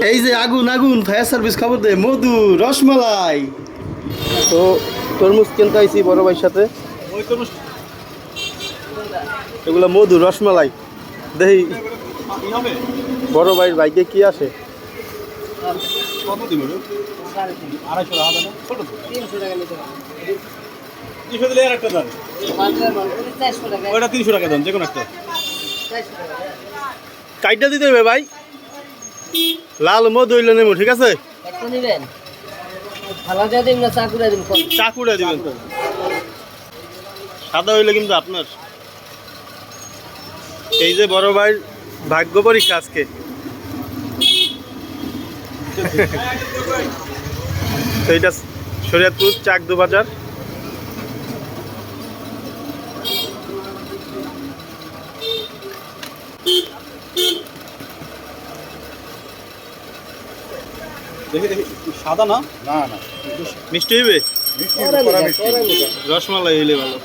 এই যে আগুন আগুন ফায়ার সার্ভিস খবর দে মধু রসমালাই। তো তরমুজ কিনতে আইছি বড় ভাইয়ের সাথে। এগুলো মধু রসমালাই দেখি বড় ভাইয়ের বাইকে কি আসে। কাইটা দিতে হবে ভাই, লাল মধু হইলে নেবো, ঠিক আছে? চাকুড়া দিবেন, সাদা হইলে কিন্তু আপনার। এই যে বড় ভাইয়ের ভাগ্য পরীক্ষা আজকে। তো এটা শরীয়তপুর চাকদু বাজার। দেখি দেখি সাদা না, না না মিষ্টি হইবে, রসমালাই হইলে ভালো।